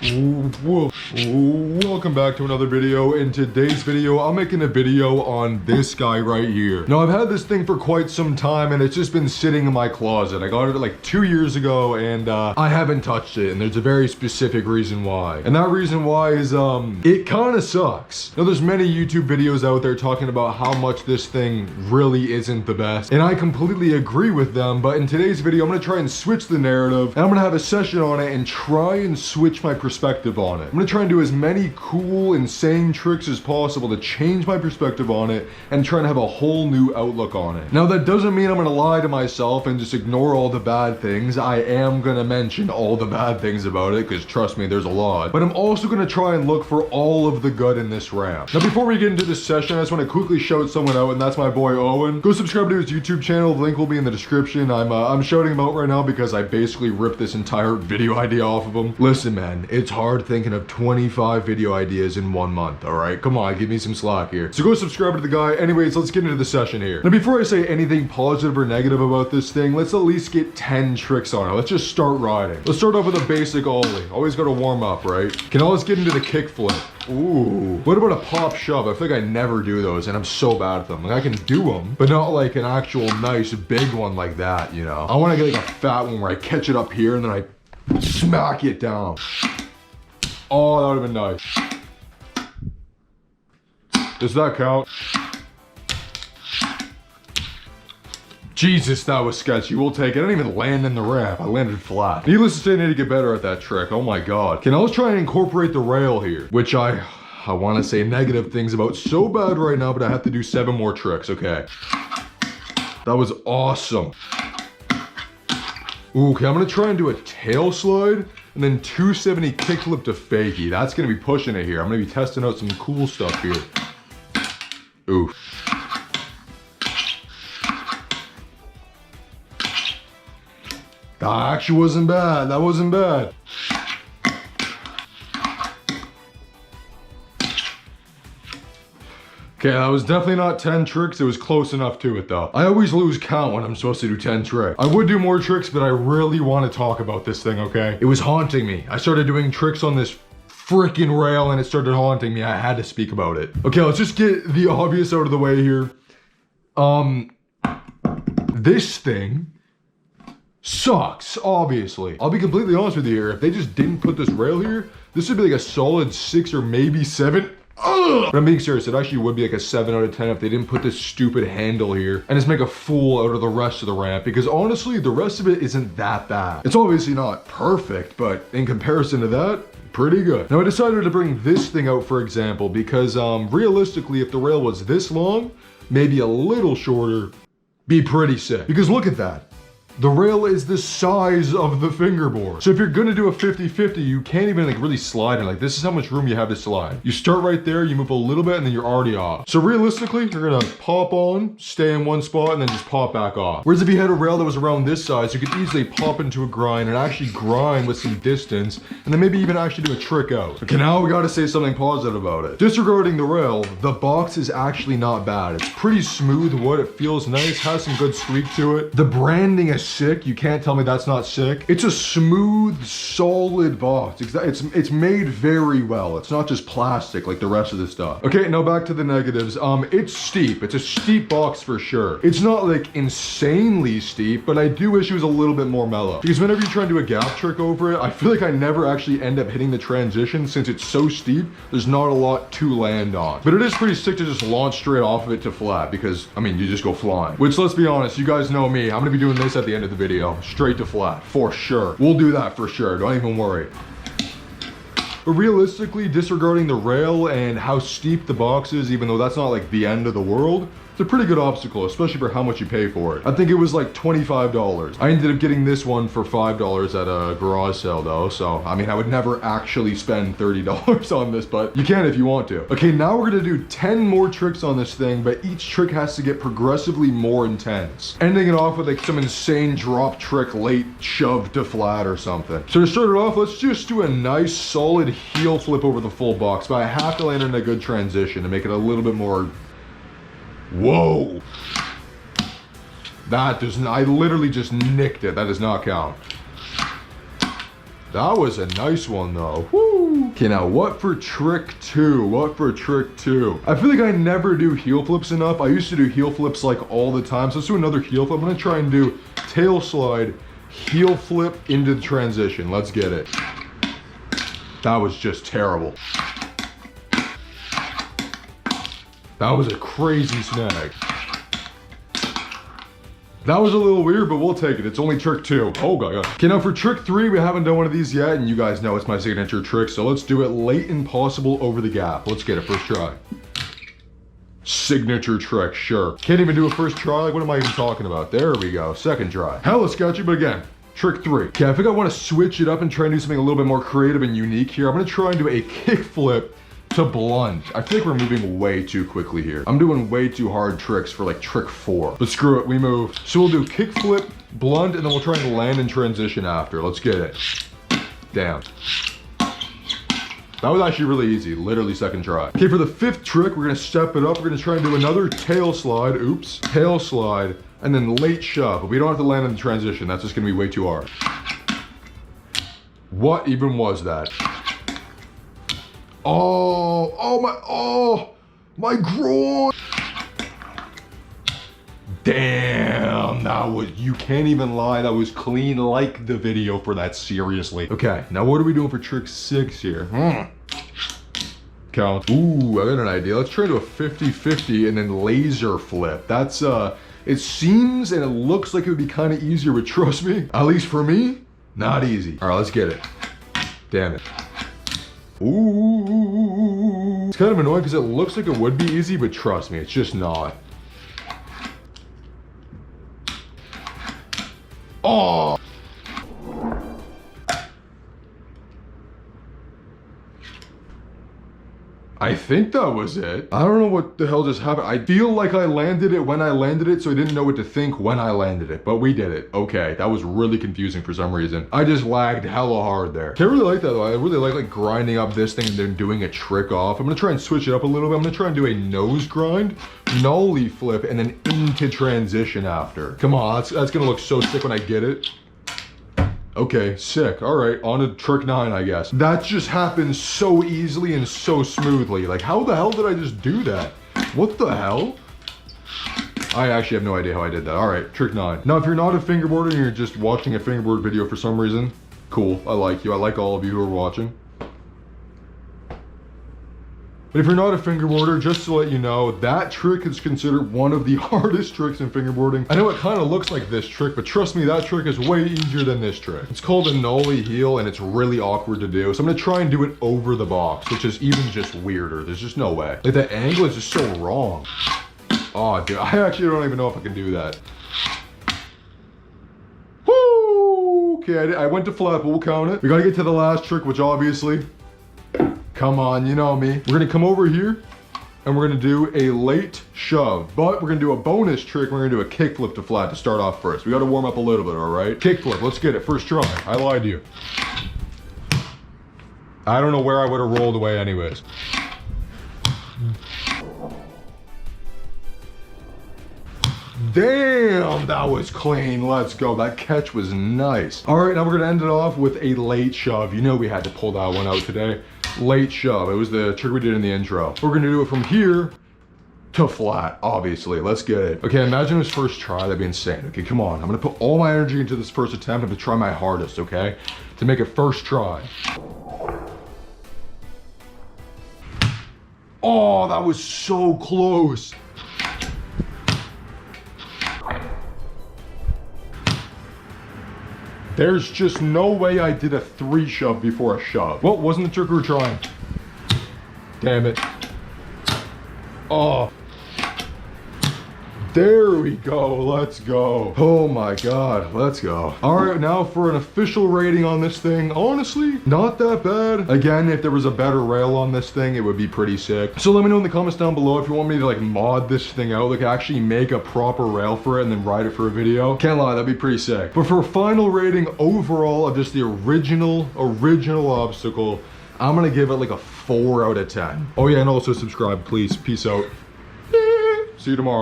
Whoa. Welcome back to another video. In today's video, I'm making a video on this guy right here. Now, I've had this thing for quite some time and it's just been sitting in my closet. I got it like 2 years ago and I haven't touched it, and there's a very specific reason why. And that reason why is it kind of sucks. Now, there's many YouTube videos out there talking about how much this thing really isn't the best, and I completely agree with them, but in today's video, I'm gonna try and switch the narrative, and I'm gonna have a session on it and try and switch my perspective on it. I'm gonna try and do as many cool, insane tricks as possible to change my perspective on it and try and have a whole new outlook on it. Now, that doesn't mean I'm gonna lie to myself and just ignore all the bad things. I am gonna mention all the bad things about it, because trust me, there's a lot. But I'm also gonna try and look for all of the good in this ramp. Now, before we get into this session, I just wanna quickly shout someone out, and that's my boy Owen. Go subscribe to his YouTube channel. The link will be in the description. I'm shouting him out right now because I basically ripped this entire video idea off of him. Listen, man, it's hard thinking of 25 video ideas in 1 month, all right? Come on, give me some slack here. So go subscribe to the guy. Anyways, let's get into the session here. Now, before I say anything positive or negative about this thing, let's at least get 10 tricks on it. Let's just start riding. Let's start off with a basic ollie. Always gotta warm up, right? Okay, now let's get into the kick flip. Ooh. What about a pop shove? I feel like I never do those, and I'm so bad at them. Like, I can do them, but not like an actual nice big one like that, you know? I wanna get like a fat one where I catch it up here and then I smack it down. Oh, that would've been nice. Does that count? Jesus, that was sketchy. We'll take it. I didn't even land in the ramp. I landed flat. Needless to say, I need to get better at that trick. Oh my God. Okay, now let's try and incorporate the rail here, which I want to say negative things about so bad right now, but I have to do 7 more tricks, okay? That was awesome. Ooh, okay, I'm gonna try and do a tail slide and then 270 kickflip to fakie. That's gonna be pushing it here. I'm gonna be testing out some cool stuff here. Ooh. That actually wasn't bad. That wasn't bad. Okay, that was definitely not 10 tricks. It was close enough to it though. I always lose count when I'm supposed to do 10 tricks. I would do more tricks, but I really want to talk about this thing, okay? It was haunting me. I started doing tricks on this freaking rail and it started haunting me. I had to speak about it. Okay, let's just get the obvious out of the way here. This thing sucks, obviously. I'll be completely honest with you here. If they just didn't put this rail here, this would be like a solid 6 or maybe 7. Ugh! But I'm being serious, it actually would be like a 7 out of 10 if they didn't put this stupid handle here and just make a fool out of the rest of the ramp, because honestly, the rest of it isn't that bad. It's obviously not perfect, but in comparison to that, pretty good. Now, I decided to bring this thing out for example because realistically, if the rail was this long, maybe a little shorter, be pretty sick. Because look at that. The rail is the size of the fingerboard. So if you're gonna do a 50-50, you can't even like really slide it. Like, this is how much room you have to slide. You start right there, you move a little bit, and then you're already off. So realistically, you're gonna pop on, stay in one spot, and then just pop back off. Whereas if you had a rail that was around this size, you could easily pop into a grind and actually grind with some distance, and then maybe even actually do a trick out. Okay, now we gotta say something positive about it. Disregarding the rail, the box is actually not bad. It's pretty smooth wood, it feels nice, has some good streak to it. The branding is sick. You can't tell me that's not sick. It's a smooth, solid box. It's made very well. It's not just plastic like the rest of the stuff. Okay, now back to the negatives. It's steep. It's a steep box for sure. It's not like insanely steep, but I do wish it was a little bit more mellow. Because whenever you try and do a gap trick over it, I feel like I never actually end up hitting the transition since it's so steep. There's not a lot to land on. But it is pretty sick to just launch straight off of it to flat because, I mean, you just go flying. Which, let's be honest, you guys know me. I'm gonna be doing this at the end of the video. Straight to flat, for sure. We'll do that for sure, don't even worry. But realistically, disregarding the rail and how steep the box is, even though that's not like the end of the world, it's a pretty good obstacle, especially for how much you pay for it. I think it was like $25. I ended up getting this one for $5 at a garage sale though, so I mean, I would never actually spend $30 on this, but you can if you want to. Okay, now we're gonna do 10 more tricks on this thing, but each trick has to get progressively more intense. Ending it off with like some insane drop trick, late shove to flat or something. So to start it off, let's just do a nice solid heel flip over the full box, but I have to land in a good transition to make it a little bit more. Whoa! That does not, I literally just nicked it. That does not count. That was a nice one though. Woo! Okay, now what for trick 2? What for trick 2? I feel like I never do heel flips enough. I used to do heel flips like all the time. So let's do another heel flip. I'm gonna try and do tail slide, heel flip into the transition. Let's get it. That was just terrible. That was a crazy snag. That was a little weird, but we'll take it. It's only trick 2. Oh god. Okay, now for trick 3, we haven't done one of these yet, and you guys know it's my signature trick, so let's do it late and possible over the gap. Let's get it, first try. Signature trick, sure. Can't even do a first try, like what am I even talking about? There we go, second try. Hella sketchy, but again, trick 3. Okay, I think I want to switch it up and try and do something a little bit more creative and unique here. I'm gonna try and do a kick flip to blunt. I feel like we're moving way too quickly here. I'm doing way too hard tricks for like trick 4. But screw it, we move. So we'll do kick flip, blunt, and then we'll try and land in transition after. Let's get it. Damn. That was actually really easy, literally second try. Okay, for the 5th trick, we're gonna step it up. We're gonna try and do another tail slide, oops, tail slide, and then late shove. But we don't have to land in the transition. That's just gonna be way too hard. What even was that? Oh, my groin. Damn, that was, you can't even lie, that was clean. Like the video for that, seriously. Okay, now what are we doing for trick 6 here? Count. Ooh, I got an idea. Let's try to do a 50-50 and then laser flip. That's, it seems and it looks like it would be kind of easier, but trust me, at least for me, not easy. All right, let's get it. Damn it. Ooh, it's kind of annoying because it looks like it would be easy, but trust me, it's just not. Oh! I think that was it. I don't know what the hell just happened. I feel like I landed it when I landed it, so I didn't know what to think when I landed it, but we did it. Okay, that was really confusing for some reason. I just lagged hella hard there. I really like that though. I really like grinding up this thing and then doing a trick off. I'm gonna try and switch it up a little bit. I'm gonna try and do a nose grind, nollie flip, and then into transition after. Come on, that's gonna look so sick when I get it. Okay, sick. All right, on to trick 9, I guess. That just happened so easily and so smoothly. Like, how the hell did I just do that? What the hell? I actually have no idea how I did that. All right, trick 9. Now, if you're not a fingerboarder and you're just watching a fingerboard video for some reason, cool, I like you. I like all of you who are watching. But if you're not a fingerboarder, just to let you know, that trick is considered one of the hardest tricks in fingerboarding. I know it kind of looks like this trick, but trust me, that trick is way easier than this trick. It's called a nollie heel, and it's really awkward to do. So I'm gonna try and do it over the box, which is even just weirder. There's just no way. Like, the angle is just so wrong. Oh, dude, I actually don't even know if I can do that. Woo! Okay, I went to flat, but we'll count it. We gotta get to the last trick, which obviously, come on, you know me. We're gonna come over here and we're gonna do a late shove, but we're gonna do a bonus trick. We're gonna do a kick flip to flat to start off first. We gotta warm up a little bit, all right? Kick flip, let's get it, first try. I lied to you. I don't know where I would have rolled away anyways. Damn, that was clean. Let's go. That catch was nice. All right, now we're gonna end it off with a late shove. You know we had to pull that one out today. Late shove. It was the trick we did in the intro. We're gonna do it from here to flat, obviously. Let's get it. Okay, imagine this first try. That'd be insane. Okay, come on. I'm gonna put all my energy into this first attempt. I'm gonna try my hardest, okay? To make it first try. Oh, that was so close. There's just no way I did a 3 shove before a shove. Well, wasn't the trick we were trying. Damn it. Oh. There we go, let's go. Oh my God, let's go. All right, now for an official rating on this thing. Honestly, not that bad. Again, if there was a better rail on this thing, it would be pretty sick. So let me know in the comments down below if you want me to like mod this thing out, like actually make a proper rail for it and then ride it for a video. Can't lie, that'd be pretty sick. But for a final rating overall of just the original obstacle, I'm gonna give it like a 4 out of 10. Oh yeah, and also subscribe, please. Peace out. See you tomorrow.